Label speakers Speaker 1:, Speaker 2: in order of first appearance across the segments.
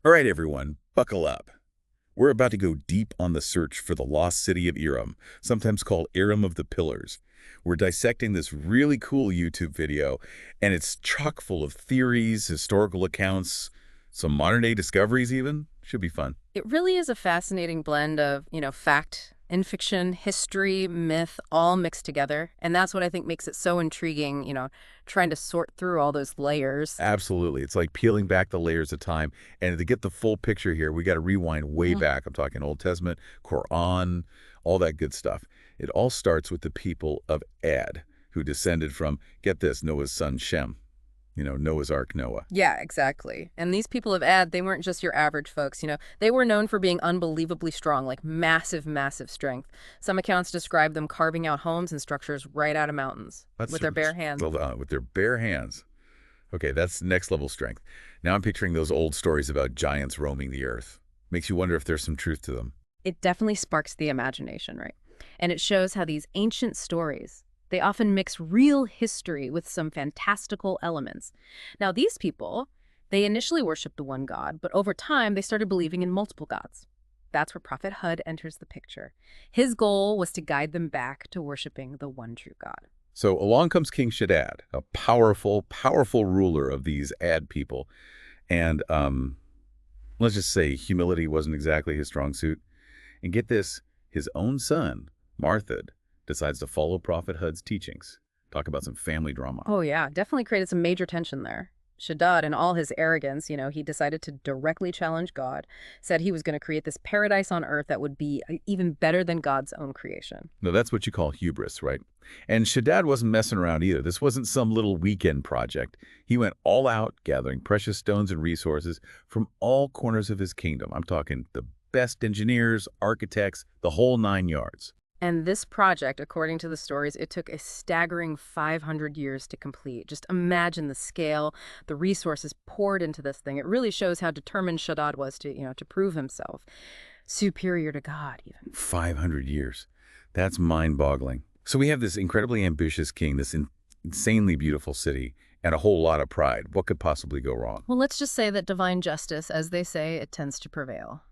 Speaker 1: All right, everyone, buckle up. We're about to go deep on the search for the lost city of Iram, sometimes called Iram of the Pillars. We're dissecting this really cool YouTube video, and it's chock full of theories, historical accounts, some modern-day discoveries even. Should be fun.
Speaker 2: It really is a fascinating blend of, fact and fiction, history, myth, all mixed together. And that's what I think makes it so intriguing, trying to sort through all those layers.
Speaker 1: Absolutely. It's like peeling back the layers of time. And to get the full picture here, we got to rewind way
Speaker 2: Mhm.
Speaker 1: back. I'm talking Old Testament, Quran, all that good stuff. It all starts with the people of Ad, who descended from, get this, Noah's son Shem. Noah's Ark Noah.
Speaker 2: Yeah, exactly. And these people of Ad, they weren't just your average folks, They were known for being unbelievably strong, like massive, massive strength. Some accounts describe them carving out homes and structures right out of mountains
Speaker 1: That's
Speaker 2: with their bare hands.
Speaker 1: well, with their bare hands. Okay, that's next level strength. Now I'm picturing those old stories about giants roaming the earth. Makes you wonder if there's some truth to them.
Speaker 2: It definitely sparks the imagination, right? And it shows how these ancient stories, they often mix real history with some fantastical elements. Now, these people, they initially worshiped the one god, but over time they started believing in multiple gods. That's where Prophet Hud enters the picture. His goal was to guide them back to worshiping the one true God.
Speaker 1: So along comes King Shaddad, a powerful, powerful ruler of these Ad people. And let's just say humility wasn't exactly his strong suit. And get this, his own son, Marthad, decides to follow Prophet Hud's teachings. Talk about some family drama.
Speaker 2: Oh yeah, definitely created some major tension there. Shaddad, in all his arrogance, he decided to directly challenge God, said he was going to create this paradise on earth that would be even better than God's own creation.
Speaker 1: No, that's what you call hubris, right? And Shaddad wasn't messing around either. This wasn't some little weekend project. He went all out, gathering precious stones and resources from all corners of his kingdom. I'm talking the best engineers, architects, the whole 9 yards.
Speaker 2: And this project, according to the stories, it took a staggering 500 years to complete. Just imagine the scale, the resources poured into this thing. It really shows how determined Shaddad was to prove himself superior to God, even.
Speaker 1: 500 years. That's mind-boggling. So we have this incredibly ambitious king, this insanely beautiful city, and a whole lot of pride. What could possibly go wrong?
Speaker 2: Well, let's just say that divine justice, as they say, it tends to prevail.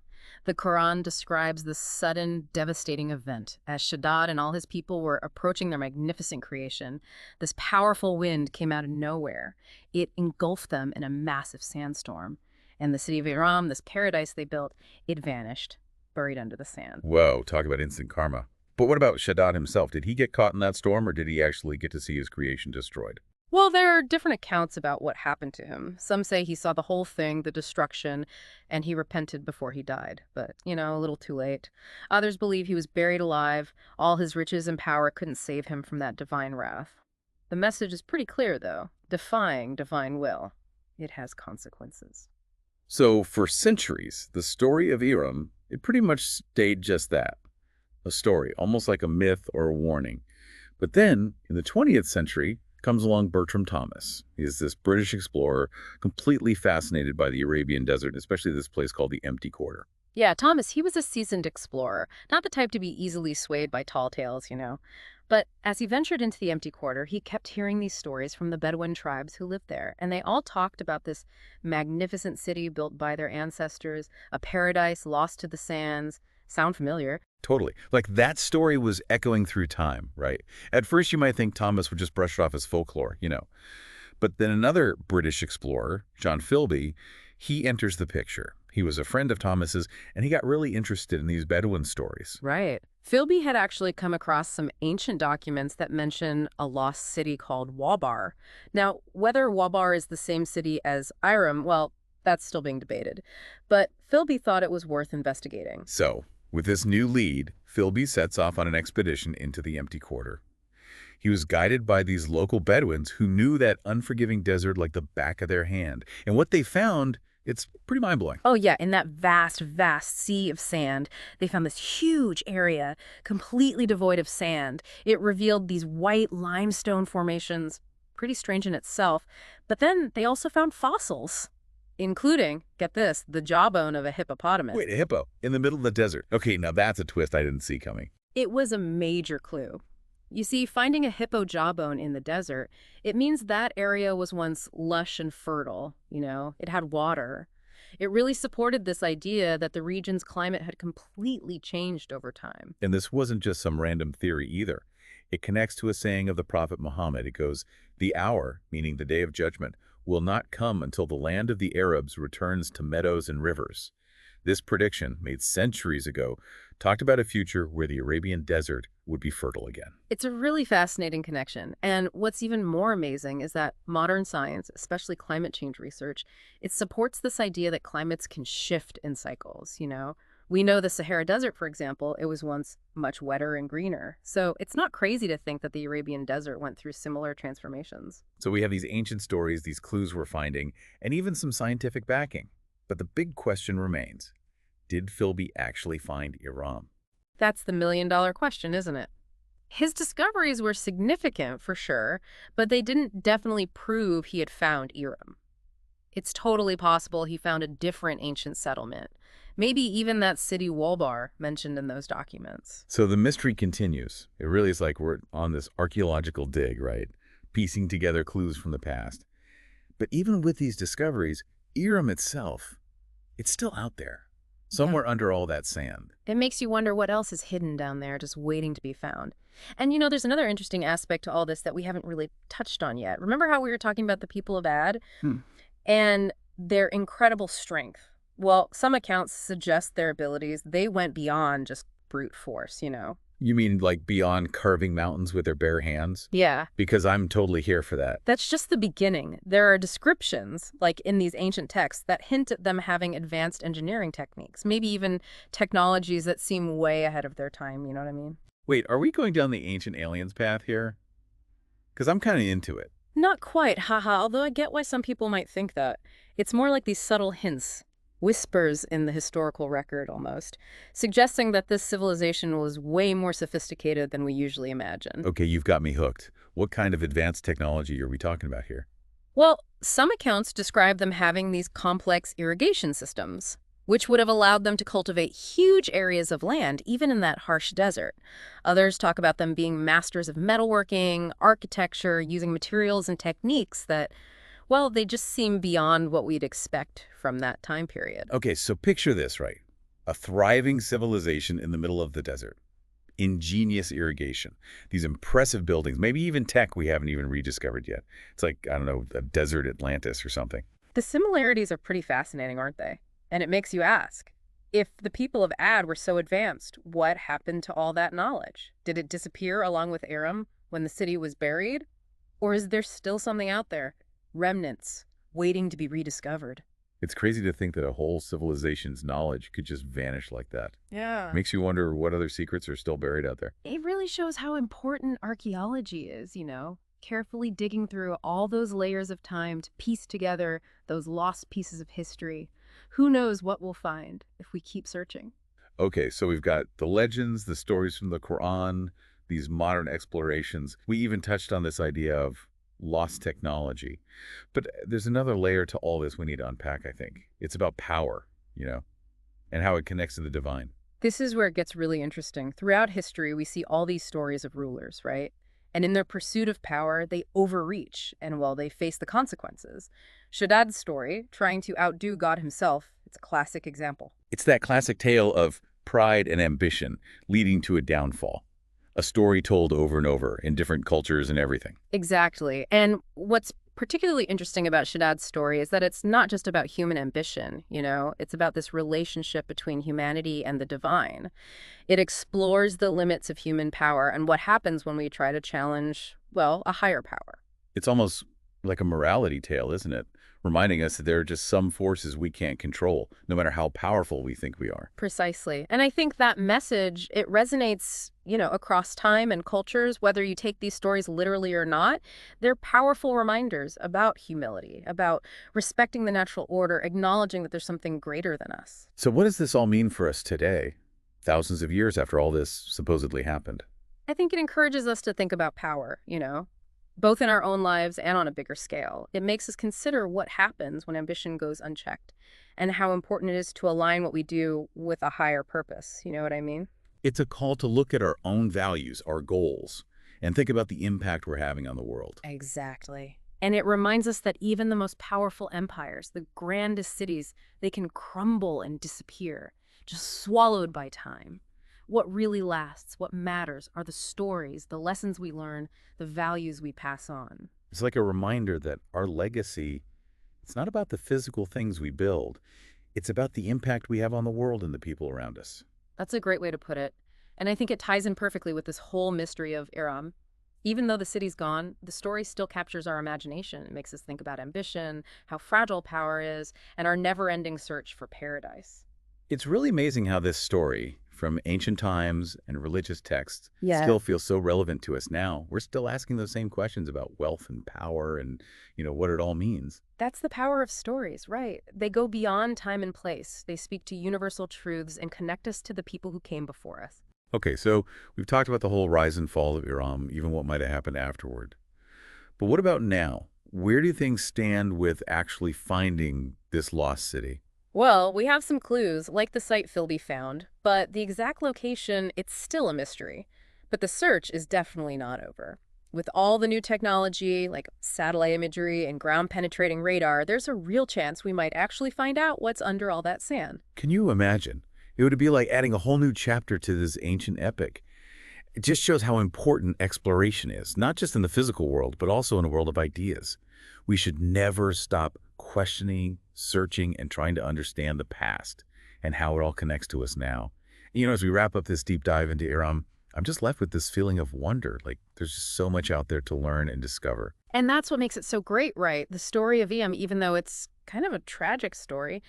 Speaker 2: The Quran describes this sudden, devastating event. As Shaddad and all his people were approaching their magnificent creation, this powerful wind came out of nowhere. It engulfed them in a massive sandstorm. And the city of Iram, this paradise they built, it vanished, buried under the sand.
Speaker 1: Whoa, talk about instant karma. But what about Shaddad himself? Did he get caught in that storm, or did he actually get to see his creation destroyed?
Speaker 2: Well, there are different accounts about what happened to him. Some say he saw the whole thing, the destruction, and he repented before he died. But, a little too late. Others believe he was buried alive. All his riches and power couldn't save him from that divine wrath. The message is pretty clear, though. Defying divine will, it has consequences.
Speaker 1: So for centuries, the story of Eram, it pretty much stayed just that. A story, almost like a myth or a warning. But then, in the 20th century, comes along Bertram Thomas. He's this British explorer, completely fascinated by the Arabian desert, especially this place called the Empty Quarter.
Speaker 2: Yeah, Thomas, he was a seasoned explorer, not the type to be easily swayed by tall tales. But as he ventured into the empty quarter, he kept hearing these stories from the Bedouin tribes who lived there, and they all talked about this magnificent city built by their ancestors, a paradise lost to the sands. Sound familiar?
Speaker 1: Totally. Like that story was echoing through time, right? At first you might think Thomas would just brush it off as folklore. But then another British explorer, John Philby, he enters the picture. He was a friend of Thomas's, and he got really interested in these Bedouin stories.
Speaker 2: Right. Philby had actually come across some ancient documents that mention a lost city called Wabar. Now, whether Wabar is the same city as Iram, well, that's still being debated. But Philby thought it was worth investigating.
Speaker 1: So, with this new lead, Philby sets off on an expedition into the Empty Quarter. He was guided by these local Bedouins who knew that unforgiving desert like the back of their hand. And what they found, it's pretty mind-blowing.
Speaker 2: Oh, yeah, in that vast, vast sea of sand, they found this huge area completely devoid of sand. It revealed these white limestone formations, pretty strange in itself. But then they also found fossils, including, get this, the jawbone of a hippopotamus.
Speaker 1: Wait, a hippo in the middle of the desert. Okay, now that's a twist I didn't see coming.
Speaker 2: It was a major clue. You see, finding a hippo jawbone in the desert, it means that area was once lush and fertile, It had water. It really supported this idea that the region's climate had completely changed over time.
Speaker 1: And this wasn't just some random theory either. It connects to a saying of the Prophet Muhammad. It goes, "The hour, meaning the day of judgment, will not come until the land of the Arabs returns to meadows and rivers." This prediction, made centuries ago, talked about a future where the Arabian desert would be fertile again.
Speaker 2: It's a really fascinating connection. And what's even more amazing is that modern science, especially climate change research, it supports this idea that climates can shift in cycles. We know the Sahara Desert, for example, it was once much wetter and greener. So it's not crazy to think that the Arabian Desert went through similar transformations.
Speaker 1: So we have these ancient stories, these clues we're finding, and even some scientific backing. But the big question remains, did Philby actually find Iram?
Speaker 2: That's the million-dollar question, isn't it? His discoveries were significant, for sure, but they didn't definitely prove he had found Iram. It's totally possible he found a different ancient settlement, maybe even that city Walbar mentioned in those documents.
Speaker 1: So the mystery continues. It really is like we're on this archaeological dig, right? Piecing together clues from the past. But even with these discoveries, Iram itself, it's still out there, somewhere under all that sand.
Speaker 2: It makes you wonder what else is hidden down there, just waiting to be found. And there's another interesting aspect to all this that we haven't really touched on yet. Remember how we were talking about the people of Ad and their incredible strength? Well, some accounts suggest their abilities, they went beyond just brute force.
Speaker 1: You mean like beyond carving mountains with their bare hands?
Speaker 2: Yeah.
Speaker 1: Because I'm totally here for that.
Speaker 2: That's just the beginning. There are descriptions, like in these ancient texts, that hint at them having advanced engineering techniques, maybe even technologies that seem way ahead of their time, you know what I mean?
Speaker 1: Wait, are we going down the ancient aliens path here? Because I'm kind of into it.
Speaker 2: Not quite, haha, although I get why some people might think that. It's more like these subtle hints, whispers in the historical record almost, suggesting that this civilization was way more sophisticated than we usually imagine.
Speaker 1: Okay, you've got me hooked. What kind of advanced technology are we talking about here?
Speaker 2: Well, some accounts describe them having these complex irrigation systems, which would have allowed them to cultivate huge areas of land, even in that harsh desert. Others talk about them being masters of metalworking, architecture, using materials and techniques that, well, they just seem beyond what we'd expect from that time period.
Speaker 1: Okay, so picture this, right? A thriving civilization in the middle of the desert. Ingenious irrigation. These impressive buildings, maybe even tech we haven't even rediscovered yet. It's like, I don't know, a desert Atlantis or something.
Speaker 2: The similarities are pretty fascinating, aren't they? And it makes you ask, if the people of Ad were so advanced, what happened to all that knowledge? Did it disappear along with Aram when the city was buried? Or is there still something out there? Remnants, waiting to be rediscovered.
Speaker 1: It's crazy to think that a whole civilization's knowledge could just vanish like that.
Speaker 2: Yeah.
Speaker 1: Makes you wonder what other secrets are still buried out there.
Speaker 2: It really shows how important archaeology is. Carefully digging through all those layers of time to piece together those lost pieces of history. Who knows what we'll find if we keep searching?
Speaker 1: Okay, so we've got the legends, the stories from the Quran, these modern explorations. We even touched on this idea of lost technology. But there's another layer to all this we need to unpack, I think. It's about power, and how it connects to the divine.
Speaker 2: This is where it gets really interesting. Throughout history, we see all these stories of rulers, right? And in their pursuit of power, they overreach, and well, they face the consequences. Shaddad's story, trying to outdo God himself, it's a classic example.
Speaker 1: It's that classic tale of pride and ambition leading to a downfall. A story told over and over in different cultures and everything.
Speaker 2: Exactly. And what's particularly interesting about Shaddad's story is that it's not just about human ambition, it's about this relationship between humanity and the divine. It explores the limits of human power and what happens when we try to challenge, well, a higher power.
Speaker 1: It's almost like a morality tale, isn't it? Reminding us that there are just some forces we can't control, no matter how powerful we think we are.
Speaker 2: Precisely. And I think that message, it resonates, across time and cultures, whether you take these stories literally or not. They're powerful reminders about humility, about respecting the natural order, acknowledging that there's something greater than us.
Speaker 1: So what does this all mean for us today, thousands of years after all this supposedly happened?
Speaker 2: I think it encourages us to think about power, both in our own lives and on a bigger scale. It makes us consider what happens when ambition goes unchecked and how important it is to align what we do with a higher purpose. You know what I mean?
Speaker 1: It's a call to look at our own values, our goals, and think about the impact we're having on the world.
Speaker 2: Exactly. And it reminds us that even the most powerful empires, the grandest cities, they can crumble and disappear, just swallowed by time. What really lasts, what matters, are the stories, the lessons we learn, the values we pass on.
Speaker 1: It's like a reminder that our legacy, it's not about the physical things we build. It's about the impact we have on the world and the people around us.
Speaker 2: That's a great way to put it. And I think it ties in perfectly with this whole mystery of Iram. Even though the city's gone, the story still captures our imagination. It makes us think about ambition, how fragile power is, and our never-ending search for paradise.
Speaker 1: It's really amazing how this story, from ancient times and religious texts,
Speaker 2: Yeah.
Speaker 1: still feels so relevant to us now. We're still asking those same questions about wealth and power and, what it all means.
Speaker 2: That's the power of stories, right? They go beyond time and place. They speak to universal truths and connect us to the people who came before us.
Speaker 1: Okay, so we've talked about the whole rise and fall of Iram, even what might have happened afterward. But what about now? Where do things stand with actually finding this lost city?
Speaker 2: Well, we have some clues, like the site Philby found, but the exact location, it's still a mystery. But the search is definitely not over. With all the new technology, like satellite imagery and ground-penetrating radar, there's a real chance we might actually find out what's under all that sand.
Speaker 1: Can you imagine? It would be like adding a whole new chapter to this ancient epic. It just shows how important exploration is, not just in the physical world, but also in a world of ideas. We should never stop questioning, searching, and trying to understand the past and how it all connects to us now. As we wrap up this deep dive into Iram, I'm just left with this feeling of wonder. Like there's just so much out there to learn and discover.
Speaker 2: And that's what makes it so great, right? The story of Iram, even though it's kind of a tragic story,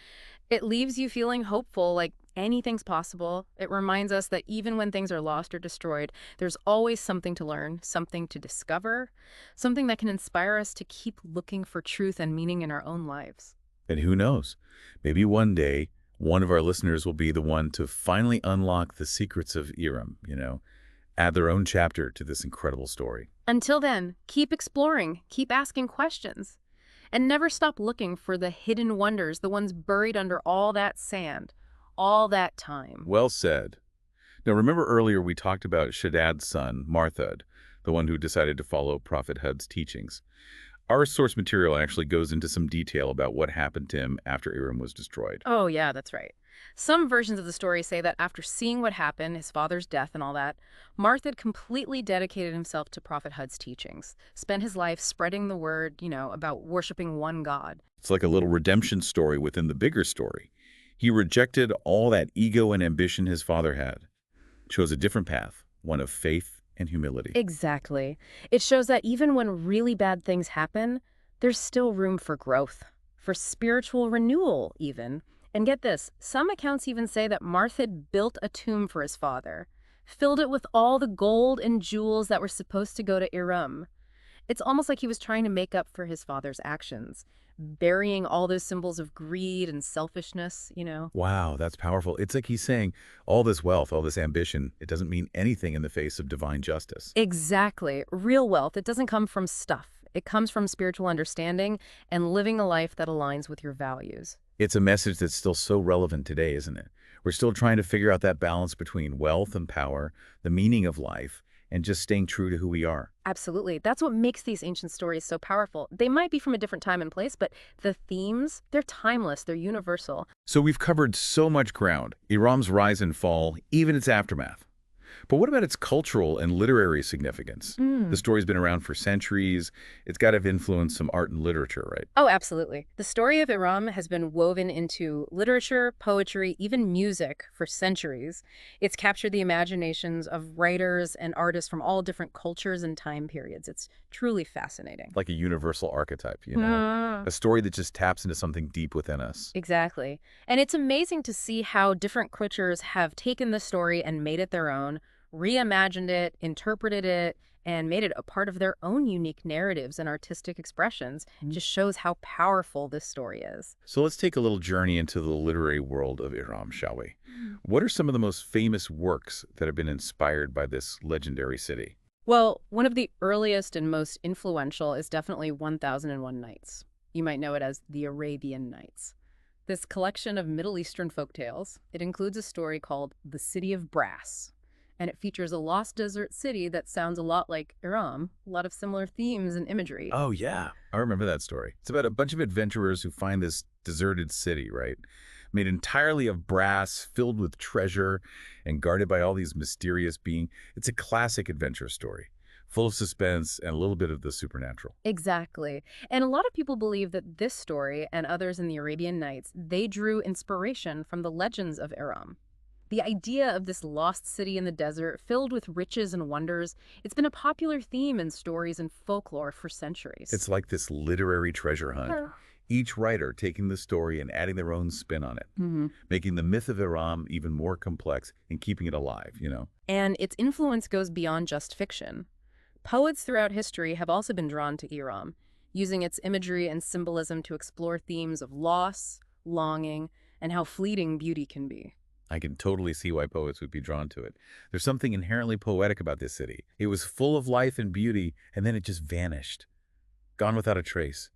Speaker 2: it leaves you feeling hopeful, like anything's possible. It reminds us that even when things are lost or destroyed, there's always something to learn, something to discover, something that can inspire us to keep looking for truth and meaning in our own lives.
Speaker 1: And who knows, maybe one day, one of our listeners will be the one to finally unlock the secrets of Iram, add their own chapter to this incredible story.
Speaker 2: Until then, keep exploring, keep asking questions, and never stop looking for the hidden wonders, the ones buried under all that sand, all that time.
Speaker 1: Well said. Now, remember earlier we talked about Shaddad's son, Marthad, the one who decided to follow Prophet Hud's teachings. Our source material actually goes into some detail about what happened to him after Iram was destroyed.
Speaker 2: Oh, yeah, that's right. Some versions of the story say that after seeing what happened, his father's death and all that, Marthad completely dedicated himself to Prophet Hud's teachings, spent his life spreading the word, about worshiping one God.
Speaker 1: It's like a little redemption story within the bigger story. He rejected all that ego and ambition his father had, chose a different path, one of faith and humility.
Speaker 2: Exactly. It shows that even when really bad things happen, there's still room for growth, for spiritual renewal even. And get this, some accounts even say that Marthad built a tomb for his father, filled it with all the gold and jewels that were supposed to go to Iram. It's almost like he was trying to make up for his father's actions, burying all those symbols of greed and selfishness.
Speaker 1: Wow, that's powerful. It's like he's saying all this wealth, all this ambition, it doesn't mean anything in the face of divine justice.
Speaker 2: Exactly. Real wealth, it doesn't come from stuff. It comes from spiritual understanding and living a life that aligns with your values.
Speaker 1: It's a message that's still so relevant today, isn't it? We're still trying to figure out that balance between wealth and power, the meaning of life, and just staying true to who we are.
Speaker 2: Absolutely. That's what makes these ancient stories so powerful. They might be from a different time and place, but the themes, they're timeless, they're universal.
Speaker 1: So we've covered so much ground, Iram's rise and fall, even its aftermath. But what about its cultural and literary significance? The story's been around for centuries. It's got to have influenced some art and literature, right?
Speaker 2: Oh, absolutely. The story of Iram has been woven into literature, poetry, even music for centuries. It's captured the imaginations of writers and artists from all different cultures and time periods. It's truly fascinating.
Speaker 1: Like a universal archetype, A story that just taps into something deep within us.
Speaker 2: Exactly. And it's amazing to see how different cultures have taken the story and made it their own, reimagined it, interpreted it, and made it a part of their own unique narratives and artistic expressions. It just shows how powerful this story is.
Speaker 1: So let's take a little journey into the literary world of Iram, shall we? What are some of the most famous works that have been inspired by this legendary city?
Speaker 2: Well, one of the earliest and most influential is definitely 1001 Nights. You might know it as the Arabian Nights. This collection of Middle Eastern folktales, it includes a story called The City of Brass. And it features a lost desert city that sounds a lot like Iram, a lot of similar themes and imagery.
Speaker 1: Oh, yeah. I remember that story. It's about a bunch of adventurers who find this deserted city, right? Made entirely of brass, filled with treasure, and guarded by all these mysterious beings. It's a classic adventure story, full of suspense and a little bit of the supernatural.
Speaker 2: Exactly. And a lot of people believe that this story and others in the Arabian Nights, they drew inspiration from the legends of Iram. The idea of this lost city in the desert filled with riches and wonders, it's been a popular theme in stories and folklore for centuries.
Speaker 1: It's like this literary treasure hunt,
Speaker 2: Huh.
Speaker 1: each writer taking the story and adding their own spin on it, making the myth of Iram even more complex and keeping it alive.
Speaker 2: And its influence goes beyond just fiction. Poets throughout history have also been drawn to Iram, using its imagery and symbolism to explore themes of loss, longing, and how fleeting beauty can be.
Speaker 1: I can totally see why poets would be drawn to it. There's something inherently poetic about this city. It was full of life and beauty, and then it just vanished, gone without a trace,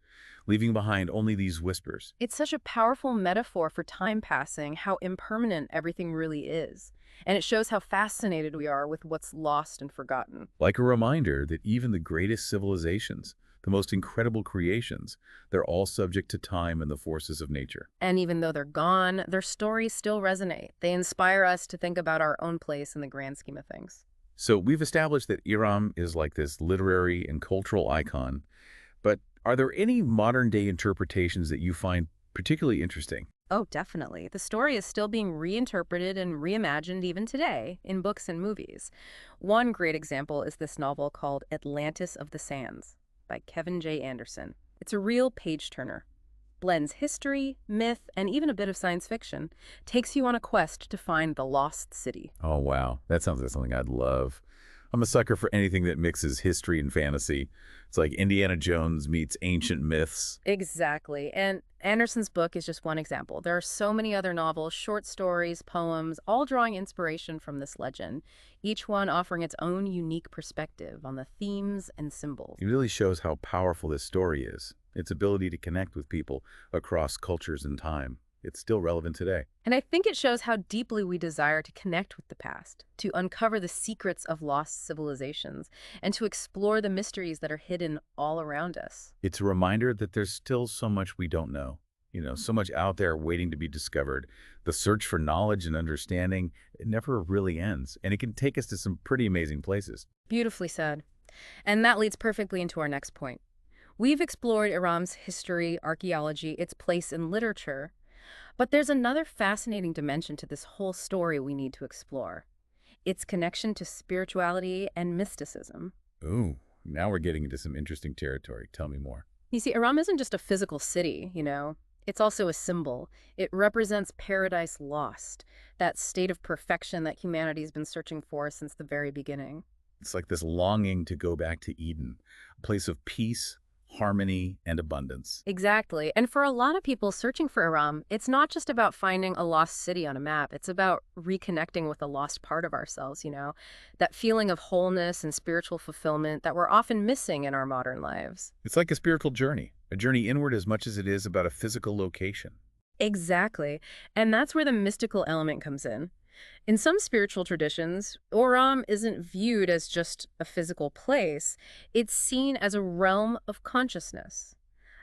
Speaker 1: leaving behind only these whispers.
Speaker 2: It's such a powerful metaphor for time passing, how impermanent everything really is. And it shows how fascinated we are with what's lost and forgotten.
Speaker 1: Like a reminder that even the greatest civilizations, the most incredible creations, they're all subject to time and the forces of nature.
Speaker 2: And even though they're gone, their stories still resonate. They inspire us to think about our own place in the grand scheme of things.
Speaker 1: So we've established that Iram is like this literary and cultural icon, but are there any modern-day interpretations that you find particularly interesting?
Speaker 2: Oh, definitely. The story is still being reinterpreted and reimagined even today in books and movies. One great example is this novel called Atlantis of the Sands by Kevin J. Anderson. It's a real page-turner. Blends history, myth, and even a bit of science fiction. Takes you on a quest to find the lost city.
Speaker 1: Oh, wow. That sounds like something I'd love. I'm a sucker for anything that mixes history and fantasy. It's like Indiana Jones meets ancient myths.
Speaker 2: Exactly. And Anderson's book is just one example. There are so many other novels, short stories, poems, all drawing inspiration from this legend, each one offering its own unique perspective on the themes and symbols.
Speaker 1: It really shows how powerful this story is, its ability to connect with people across cultures and time. It's still relevant today.
Speaker 2: And I think it shows how deeply we desire to connect with the past, to uncover the secrets of lost civilizations, and to explore the mysteries that are hidden all around us.
Speaker 1: It's a reminder that there's still so much we don't know. So much out there waiting to be discovered. The search for knowledge and understanding, it never really ends, and it can take us to some pretty amazing places.
Speaker 2: Beautifully said. And that leads perfectly into our next point. We've explored Iram's history, archaeology, its place in literature, but there's another fascinating dimension to this whole story we need to explore. Its connection to spirituality and mysticism.
Speaker 1: Ooh, now we're getting into some interesting territory. Tell me more.
Speaker 2: You see, Iram isn't just a physical city, It's also a symbol. It represents paradise lost, that state of perfection that humanity's been searching for since the very beginning.
Speaker 1: It's like this longing to go back to Eden, a place of peace, harmony, and abundance.
Speaker 2: Exactly. And for a lot of people searching for Iram, it's not just about finding a lost city on a map. It's about reconnecting with a lost part of ourselves, that feeling of wholeness and spiritual fulfillment that we're often missing in our modern lives.
Speaker 1: It's like a spiritual journey, a journey inward as much as it is about a physical location.
Speaker 2: Exactly. And that's where the mystical element comes in. In some spiritual traditions, Iram isn't viewed as just a physical place. It's seen as a realm of consciousness,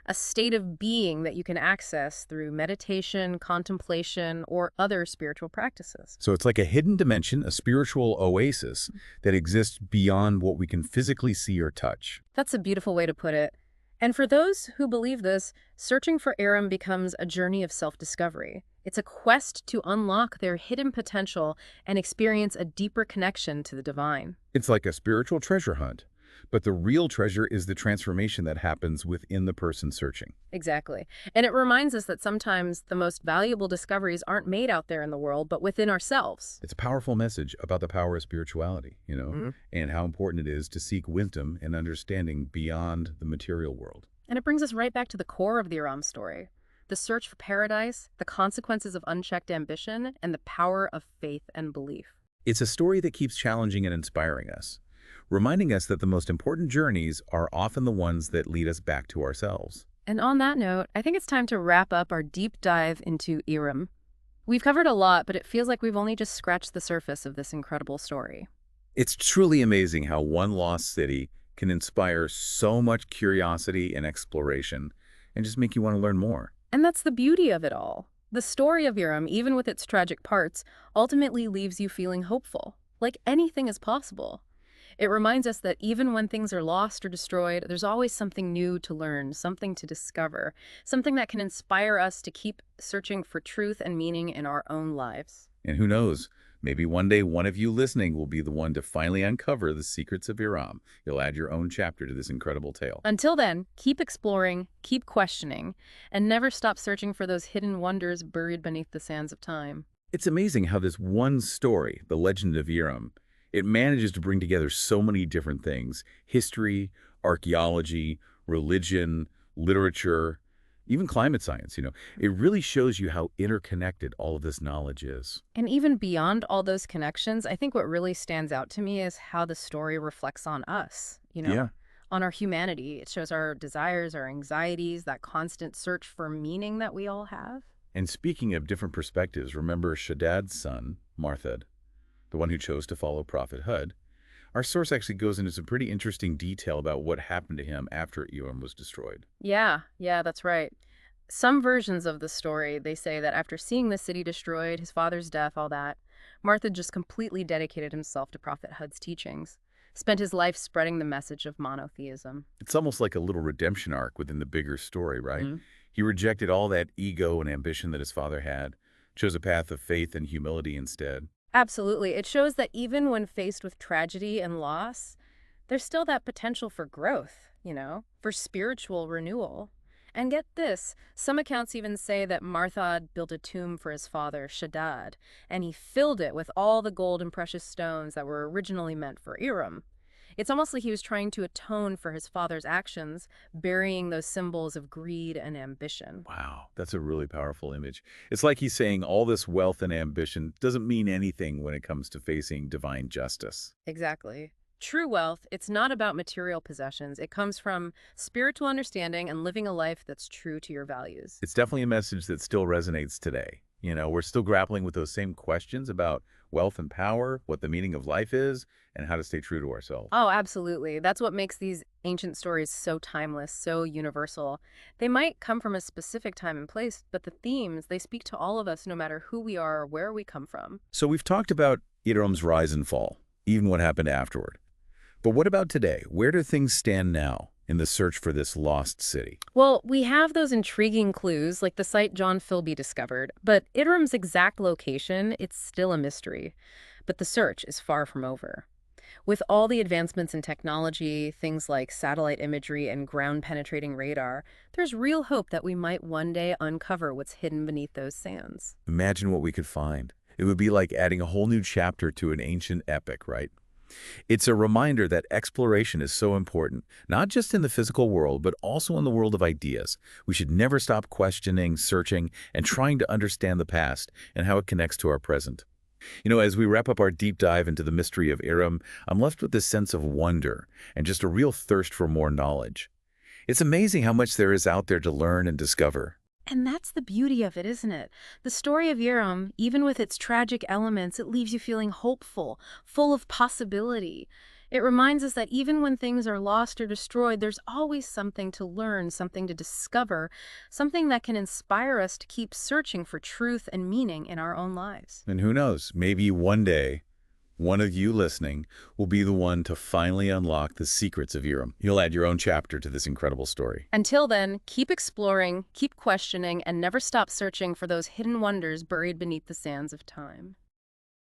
Speaker 2: a state of being that you can access through meditation, contemplation, or other spiritual practices.
Speaker 1: So it's like a hidden dimension, a spiritual oasis that exists beyond what we can physically see or touch.
Speaker 2: That's a beautiful way to put it. And for those who believe this, searching for Iram becomes a journey of self-discovery. It's a quest to unlock their hidden potential and experience a deeper connection to the divine.
Speaker 1: It's like a spiritual treasure hunt, but the real treasure is the transformation that happens within the person searching.
Speaker 2: Exactly. And it reminds us that sometimes the most valuable discoveries aren't made out there in the world, but within ourselves.
Speaker 1: It's a powerful message about the power of spirituality, and how important it is to seek wisdom and understanding beyond the material world.
Speaker 2: And it brings us right back to the core of the Iram story. The search for paradise, the consequences of unchecked ambition, and the power of faith and belief.
Speaker 1: It's a story that keeps challenging and inspiring us, reminding us that the most important journeys are often the ones that lead us back to ourselves.
Speaker 2: And on that note, I think it's time to wrap up our deep dive into Iram. We've covered a lot, but it feels like we've only just scratched the surface of this incredible story.
Speaker 1: It's truly amazing how one lost city can inspire so much curiosity and exploration and just make you want to learn more.
Speaker 2: And that's the beauty of it all. The story of Iram, even with its tragic parts, ultimately leaves you feeling hopeful, like anything is possible. It reminds us that even when things are lost or destroyed, there's always something new to learn, something to discover, something that can inspire us to keep searching for truth and meaning in our own lives.
Speaker 1: And who knows, maybe one day one of you listening will be the one to finally uncover the secrets of Iram. You'll add your own chapter to this incredible tale.
Speaker 2: Until then, keep exploring, keep questioning, and never stop searching for those hidden wonders buried beneath the sands of time.
Speaker 1: It's amazing how this one story, the legend of Iram, it manages to bring together so many different things: history, archaeology, religion, literature, even climate science. It really shows you how interconnected all of this knowledge is.
Speaker 2: And even beyond all those connections, I think what really stands out to me is how the story reflects on us,
Speaker 1: Yeah.
Speaker 2: on our humanity. It shows our desires, our anxieties, that constant search for meaning that we all have.
Speaker 1: And speaking of different perspectives, remember Shaddad's son, Marthad, the one who chose to follow Prophet Hud. Our source actually goes into some pretty interesting detail about what happened to him after Eram was destroyed.
Speaker 2: Yeah, that's right. Some versions of the story, they say that after seeing the city destroyed, his father's death, all that, Martha just completely dedicated himself to Prophet Hud's teachings, spent his life spreading the message of monotheism.
Speaker 1: It's almost like a little redemption arc within the bigger story, right? He rejected all that ego and ambition that his father had, chose a path of faith and humility instead.
Speaker 2: Absolutely. It shows that even when faced with tragedy and loss, there's still that potential for growth, for spiritual renewal. And get this, some accounts even say that Marthad built a tomb for his father, Shaddad, and he filled it with all the gold and precious stones that were originally meant for Iram. It's almost like he was trying to atone for his father's actions, burying those symbols of greed and ambition.
Speaker 1: Wow, that's a really powerful image. It's like he's saying all this wealth and ambition doesn't mean anything when it comes to facing divine justice.
Speaker 2: Exactly. True wealth, it's not about material possessions. It comes from spiritual understanding and living a life that's true to your values.
Speaker 1: It's definitely a message that still resonates today. We're still grappling with those same questions about wealth and power, what the meaning of life is, and how to stay true to ourselves.
Speaker 2: Oh, absolutely. That's what makes these ancient stories so timeless, so universal. They might come from a specific time and place, but the themes, they speak to all of us no matter who we are or where we come from.
Speaker 1: So we've talked about Iram's rise and fall, even what happened afterward. But what about today? Where do things stand now in the search for this lost city?
Speaker 2: Well, we have those intriguing clues, like the site John Philby discovered, but Iram's exact location, it's still a mystery. But the search is far from over. With all the advancements in technology, things like satellite imagery and ground-penetrating radar, there's real hope that we might one day uncover what's hidden beneath those sands.
Speaker 1: Imagine what we could find. It would be like adding a whole new chapter to an ancient epic, right? It's a reminder that exploration is so important, not just in the physical world, but also in the world of ideas. We should never stop questioning, searching, and trying to understand the past and how it connects to our present. As we wrap up our deep dive into the mystery of Iram, I'm left with this sense of wonder and just a real thirst for more knowledge. It's amazing how much there is out there to learn and discover.
Speaker 2: And that's the beauty of it, isn't it? The story of Iram, even with its tragic elements, it leaves you feeling hopeful, full of possibility. It reminds us that even when things are lost or destroyed, there's always something to learn, something to discover, something that can inspire us to keep searching for truth and meaning in our own lives.
Speaker 1: And who knows, maybe one day, one of you listening will be the one to finally unlock the secrets of Iram. You'll add your own chapter to this incredible story.
Speaker 2: Until then, keep exploring, keep questioning, and never stop searching for those hidden wonders buried beneath the sands of time.